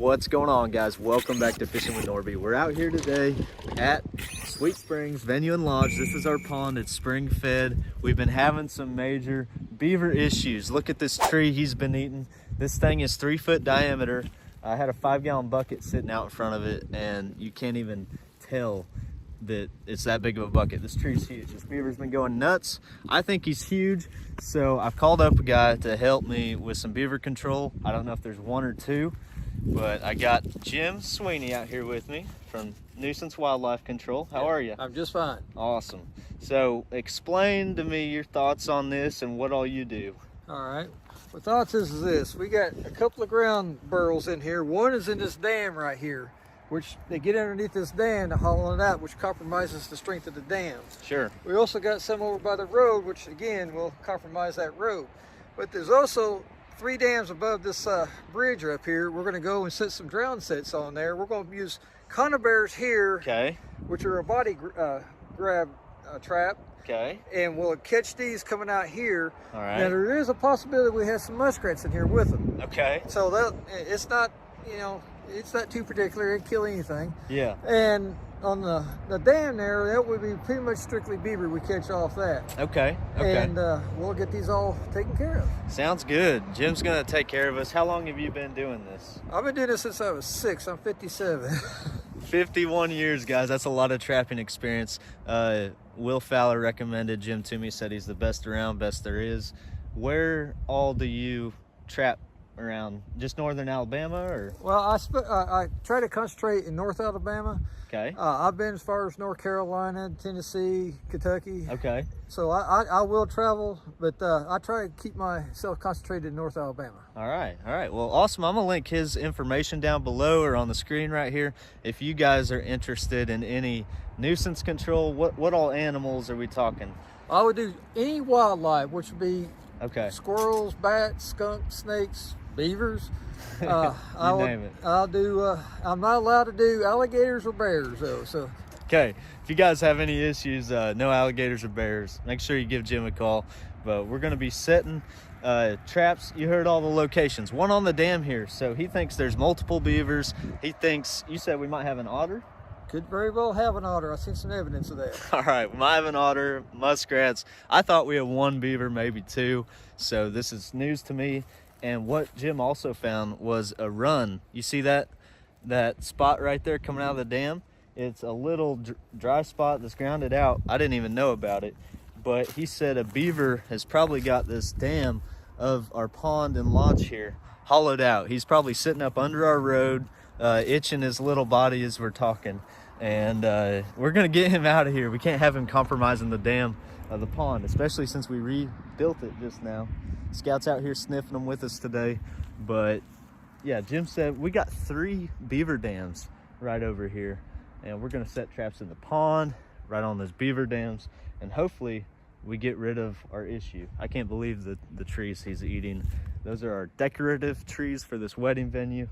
What's going on, guys? Welcome back to Fishing with Nordbye. We're out here today at Sweet Springs Venue and Lodge. This is our pond. It's spring fed. We've been having some major beaver issues. Look at this tree he's been eating. This thing is 3 foot diameter. I had a 5-gallon bucket sitting out in front of it, and you can't even tell that it's that big of a bucket. This tree's huge. This beaver's been going nuts. I think he's huge, so I've called up a guy to help me with some beaver control. I don't know if there's one or two, but I got Jim Sweeney out here with me from Nuisance Wildlife Control. How are you? I'm just fine. Awesome. So explain to me your thoughts on this and what all you do. All right. My thoughts is this. We got a couple of ground burrows in here. One is in this dam right here, which they get underneath this dam to hollow it out, which compromises the strength of the dam. Sure. We also got some over by the road, which again will compromise that road. But there's also 3 dams above this bridge up here. We're going to go and set some drown sets on there. We're going to use conibears here, Okay. which are a body grab trap. Okay. And we'll catch these coming out here. All right. Now there is a possibility we have some muskrats in here with them. Okay. So that it's not, you know, it's not too particular. It can kill anything. Yeah. And on the dam there, that would be pretty much strictly beaver. We catch off that. Okay. Okay. And we'll get these all taken care of. Sounds good. Jim's gonna take care of us. How long have you been doing this? I've been doing this since I was 6. I'm 57. 51 years, guys. That's a lot of trapping experience. Will Fowler recommended Jim to me, said he's the best around, best there is. Where all do you trap around? Just northern Alabama, or? Well, I try to concentrate in North Alabama. Okay. I've been as far as North Carolina, Tennessee, Kentucky. Okay. So I will travel, but I try to keep myself concentrated in North Alabama. All right. All right. Well, awesome. I'm going to link his information down below or on the screen right here. If you guys are interested in any nuisance control, what all animals are we talking? I would do any wildlife, which would be Okay. squirrels, bats, skunks, snakes, beavers. Name it. I'll do, I'm not allowed to do alligators or bears though, so. Okay, if you guys have any issues, no alligators or bears, make sure you give Jim a call. But we're gonna be setting traps. You heard all the locations. One on the dam here, so he thinks there's multiple beavers. He thinks, you said we might have an otter? Could very well have an otter. I've seen some evidence of that. All right, we might have an otter, muskrats. I thought we had 1 beaver, maybe 2. So this is news to me. And what Jim also found was a run. You see that spot right there coming out of the dam? It's a little dry spot that's grounded out. I didn't even know about it, but he said a beaver has probably got this dam of our pond and lodge here hollowed out. He's probably sitting up under our road, itching his little body as we're talking. And we're gonna get him out of here. We can't have him compromising the dam of the pond, especially since we rebuilt it just now. Scout's out here sniffing them with us today. But yeah, Jim said we got 3 beaver dams right over here, and we're gonna set traps in the pond right on those beaver dams, and hopefully we get rid of our issue. I can't believe the trees he's eating. Those are our decorative trees for this wedding venue.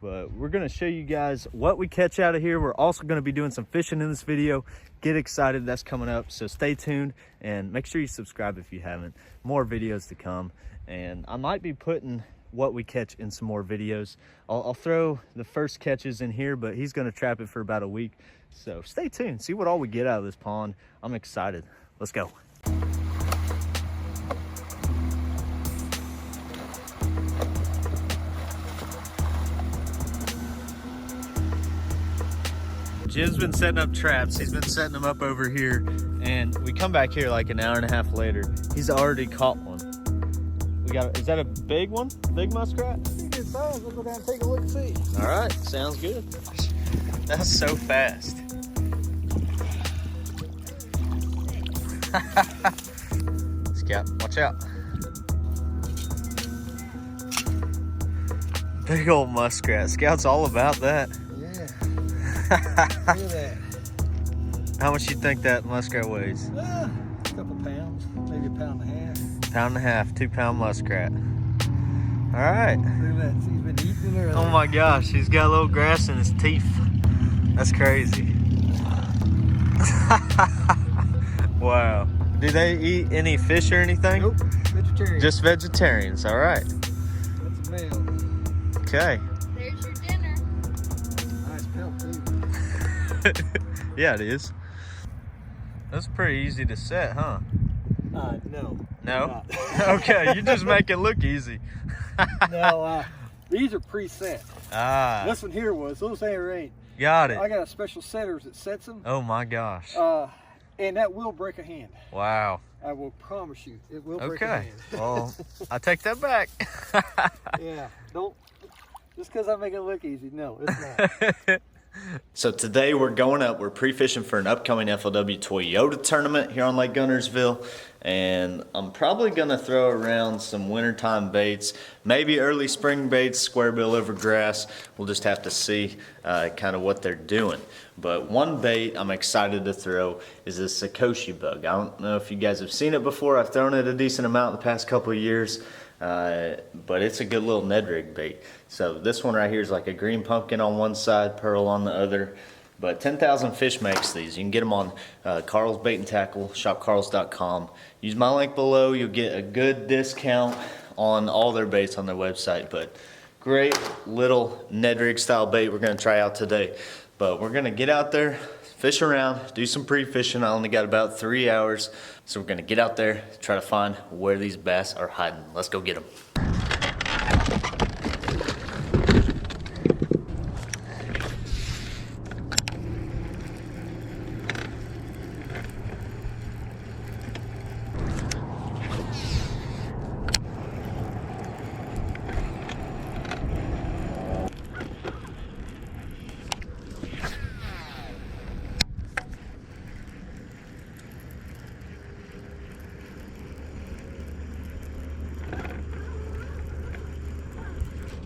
But we're gonna show you guys what we catch out of here. We're also gonna be doing some fishing in this video. Get excited, that's coming up. So stay tuned and make sure you subscribe if you haven't. More videos to come. And I might be putting what we catch in some more videos. I'll throw the first catches in here, but he's gonna trap it for about a week. So stay tuned, see what all we get out of this pond. I'm excited, let's go. Jim's been setting up traps. He's been setting them up over here, and we come back here like an hour and a half later. He's already caught one. Is that a big one? Big muskrat? Pretty good size. We'll go down and take a look and see. All right, sounds good. That's so fast. Scout, watch out. Big old muskrat. Scout's all about that. Look at that. How much you think that muskrat weighs? A couple pounds, maybe 1.5 pounds. 1.5 2-pound muskrat. All right. Look at that. He's been eating early. Oh my gosh, he's got a little grass in his teeth. That's crazy. Wow. Do they eat any fish or anything? Nope, vegetarian. Just vegetarians. All right. That's a male. Okay. There's your dinner. Yeah, it is. That's pretty easy to set, huh? No. No? Okay, you just make it look easy. No, these are preset. Ah. This one here was, those there ain't. Got it. I got a special setters that sets them. Oh my gosh. And that will break a hand. Wow. I will promise you, it will break a Okay. hand. Well, I take that back. Yeah, don't, just because I make it look easy. No, it's not. So today we're going up, we're pre-fishing for an upcoming FLW Toyota tournament here on Lake Guntersville. And I'm probably gonna throw around some wintertime baits, maybe early spring baits, square bill over grass. We'll just have to see kind of what they're doing. But one bait I'm excited to throw is this Sukoshi Bug. I don't know if you guys have seen it before. I've thrown it a decent amount in the past couple of years. But it's a good little Ned rig bait. So this one right here is like a green pumpkin on one side, pearl on the other. But 10,000 Fish makes these. You can get them on Carl's Bait and Tackle, shopcarls.com. Use my link below. You'll get a good discount on all their baits on their website. But great little Ned rig style bait we're going to try out today. But we're going to get out there, fish around, do some pre-fishing. I only got about 3 hours. So we're going to get out there, try to find where these bass are hiding. Let's go get them.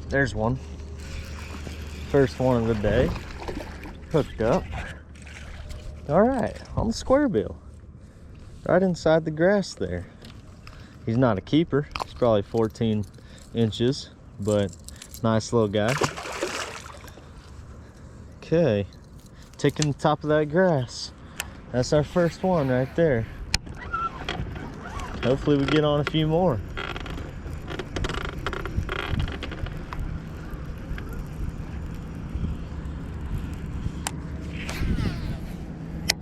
There's one. First one of the day. Hooked up. All right, on the square bill. Right inside the grass there. He's not a keeper. He's probably 14 inches, but nice little guy. Okay, ticking the top of that grass. That's our first one right there. Hopefully we get on a few more.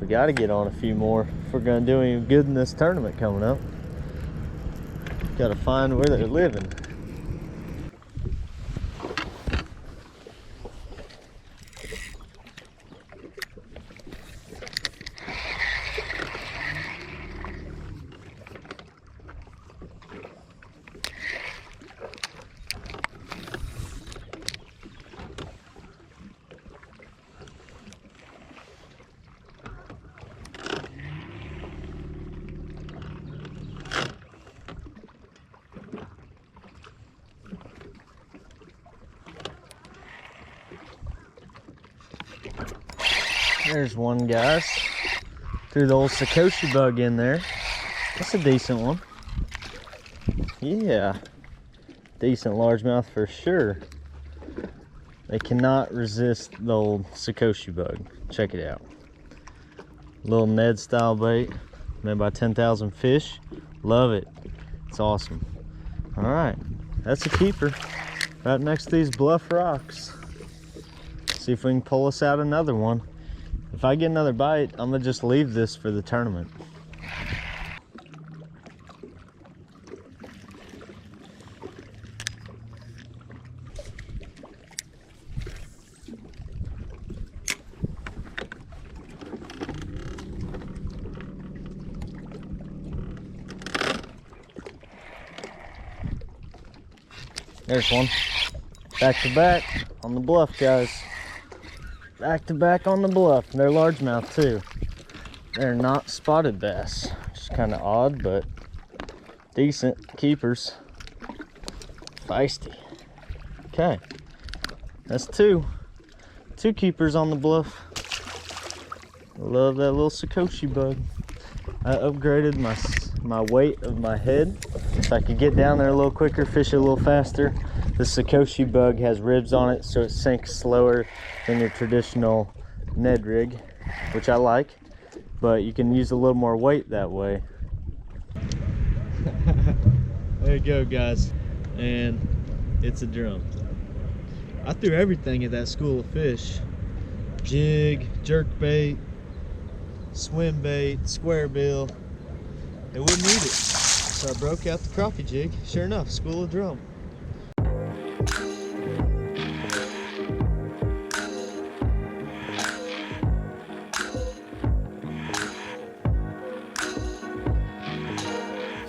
We got to get on a few more if we're going to do any good in this tournament coming up. Got to find where they're living. There's one, guys. Threw the old Sukoshi Bug in there. That's a decent one. Yeah. Decent largemouth for sure. They cannot resist the old Sukoshi Bug. Check it out. Little Ned style bait made by 10,000 Fish. Love it. It's awesome. All right. That's a keeper. Right next to these bluff rocks. See if we can pull us out another one. If I get another bite, I'm gonna just leave this for the tournament. There's one. Back to back on the bluff, guys. Back to back on the bluff. They're largemouth too. They're not spotted bass. Just kind of odd, but decent keepers. Feisty. Okay, that's two keepers on the bluff. Love that little Sukoshi Bug. I upgraded my weight of my head so I could get down there a little quicker, fish it a little faster. The Sukoshi Bug has ribs on it, so it sinks slower than your traditional Ned rig, which I like, but you can use a little more weight that way. There you go, guys, and it's a drum. I threw everything at that school of fish, jig, jerk bait, swim bait, square bill. It wouldn't eat it. So I broke out the crappie jig. Sure enough, school of drum.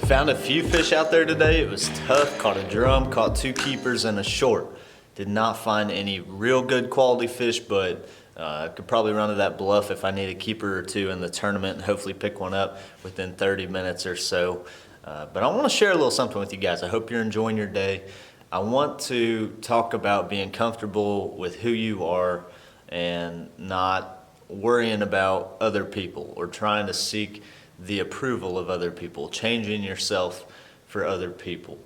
Found a few fish out there today. It was tough. Caught a drum, caught 2 keepers and a short. Did not find any real good quality fish, but I could probably run to that bluff if I need a keeper or 2 in the tournament and hopefully pick one up within 30 minutes or so. But I want to share a little something with you guys. I hope you're enjoying your day. I want to talk about being comfortable with who you are and not worrying about other people or trying to seek the approval of other people, changing yourself for other people.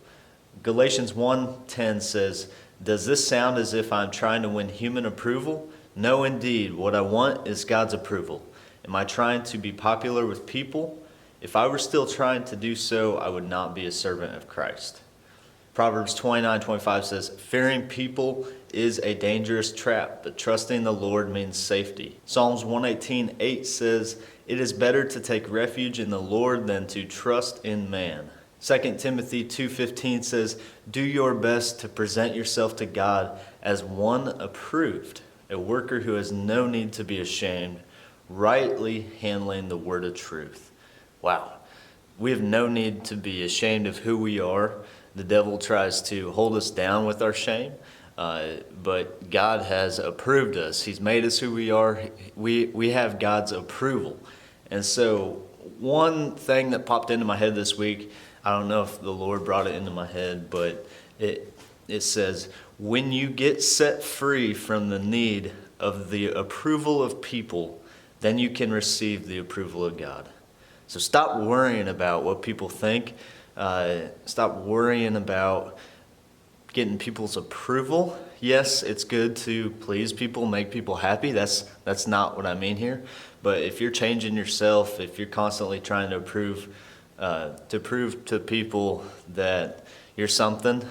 Galatians 1:10 says, "Does this sound as if I'm trying to win human approval? No, indeed. What I want is God's approval. Am I trying to be popular with people? If I were still trying to do so, I would not be a servant of Christ." Proverbs 29:25 says, "Fearing people is a dangerous trap, but trusting the Lord means safety." Psalms 118:8 says, "It is better to take refuge in the Lord than to trust in man." 2 Timothy 2:15 says, "Do your best to present yourself to God as one approved, a worker who has no need to be ashamed, rightly handling the word of truth." Wow. We have no need to be ashamed of who we are. The devil tries to hold us down with our shame, but God has approved us. He's made us who we are. We have God's approval. And so one thing that popped into my head this week, I don't know if the Lord brought it into my head, but it says, when you get set free from the need of the approval of people, then you can receive the approval of God. So stop worrying about what people think. Stop worrying about getting people's approval. Yes, it's good to please people, make people happy. That's not what I mean here. But if you're changing yourself, if you're constantly trying to prove to people that you're something,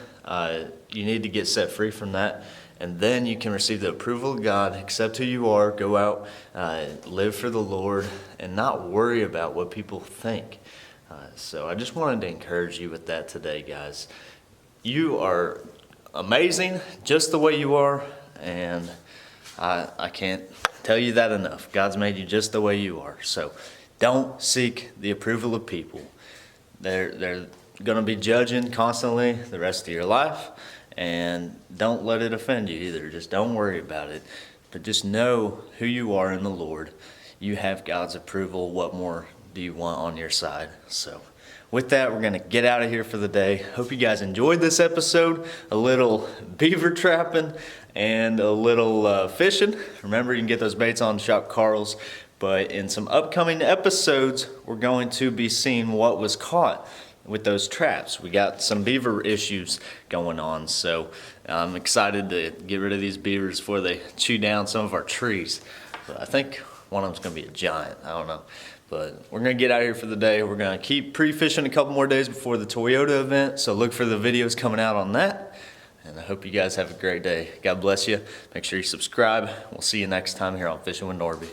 you need to get set free from that. And then you can receive the approval of God, accept who you are, go out, live for the Lord, and not worry about what people think. So I just wanted to encourage you with that today, guys. You are amazing just the way you are, and I can't tell you that enough. God's made you just the way you are. So don't seek the approval of people. They're going to be judging constantly the rest of your life, and don't let it offend you either. Just don't worry about it. But just know who you are in the Lord. You have God's approval. What more do you want on your side? So with that, we're going to get out of here for the day. Hope you guys enjoyed this episode. A little beaver trapping and a little fishing. Remember, you can get those baits on Shop Carl's. But in some upcoming episodes, we're going to be seeing what was caught with those traps. We got some beaver issues going on, so I'm excited to get rid of these beavers before they chew down some of our trees. But I think one of them's going to be a giant. I don't know. But we're going to get out of here for the day. We're going to keep pre-fishing a couple more days before the Toyota event, so look for the videos coming out on that. And I hope you guys have a great day. God bless you. Make sure you subscribe. We'll see you next time here on Fishing with Nordbye.